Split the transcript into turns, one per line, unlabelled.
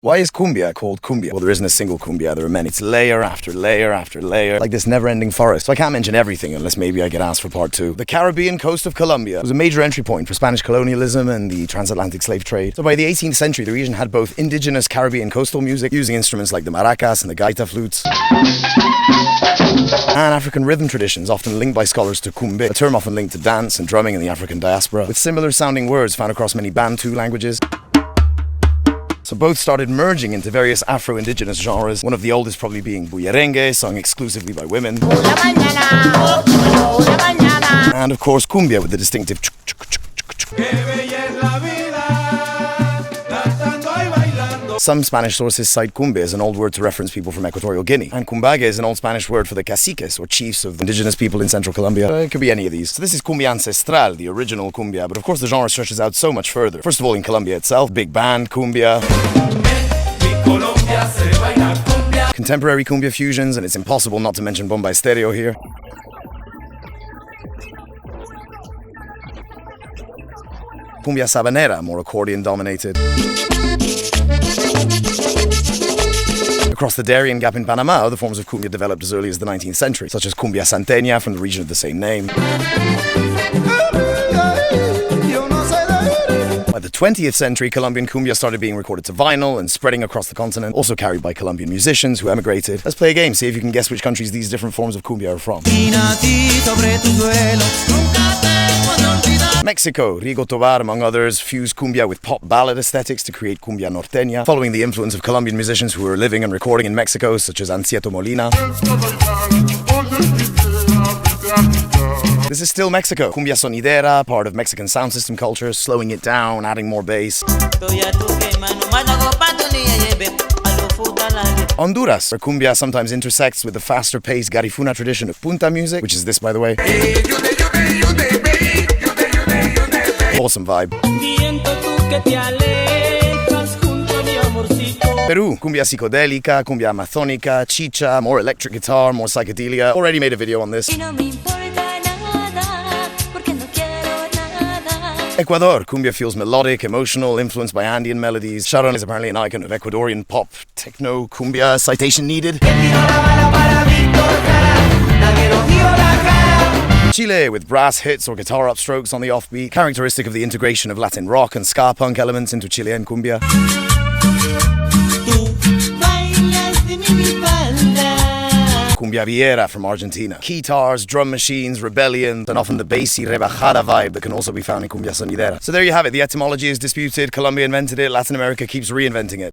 Why is cumbia called cumbia? Well, there isn't a single cumbia, there are many. It's layer after layer after layer, like this never-ending forest. So I can't mention everything unless maybe I get asked for part 2. The Caribbean coast of Colombia was a major entry point for Spanish colonialism and the transatlantic slave trade. So by the 18th century, the region had both indigenous Caribbean coastal music, using instruments like the maracas and the gaita flutes, and African rhythm traditions, often linked by scholars to cumbia, a term often linked to dance and drumming in the African diaspora, with similar sounding words found across many Bantu languages. So both started merging into various Afro-indigenous genres, one of the oldest probably being bullerengue, sung exclusively by women. And of course cumbia with the distinctive chuk chuk chuk chuk chuk. Some Spanish sources cite cumbia as an old word to reference people from Equatorial Guinea, and cumbague is an old Spanish word for the caciques, or chiefs of indigenous people in central Colombia. It could be any of these. So this is cumbia ancestral, the original cumbia, but of course the genre stretches out so much further. First of all, in Colombia itself, big band, cumbia, contemporary cumbia fusions, and it's impossible not to mention bomba estéreo here. Cumbia sabanera, more accordion dominated. Across the Darien Gap in Panama, other forms of cumbia developed as early as the 19th century, such as cumbia santeña from the region of the same name. By the 20th century, Colombian cumbia started being recorded to vinyl and spreading across the continent, also carried by Colombian musicians who emigrated. Let's play a game, see if you can guess which countries these different forms of cumbia are from. Mexico, Rigo Tobar, among others, fused cumbia with pop ballad aesthetics to create cumbia norteña, following the influence of Colombian musicians who were living and recording in Mexico, such as Ancieto Molina. This is still Mexico. Cumbia sonidera, part of Mexican sound system culture, slowing it down, adding more bass. Honduras, where cumbia sometimes intersects with the faster-paced garifuna tradition of punta music, which is this, by the way. Awesome vibe. Peru, cumbia psicodélica, cumbia amazónica, chicha, more electric guitar, more psychedelia. Already made a video on this. Ecuador, cumbia feels melodic, emotional, influenced by Andean melodies. Sharon is apparently an icon of Ecuadorian pop, techno, cumbia, citation needed. Chile, with brass hits or guitar upstrokes on the offbeat, characteristic of the integration of Latin rock and ska punk elements into Chilean cumbia. Cumbia Viera from Argentina. Guitars, drum machines, rebellion, and often the bassy rebajada vibe that can also be found in cumbia sonidera. So there you have it. The etymology is disputed. Colombia invented it. Latin America keeps reinventing it.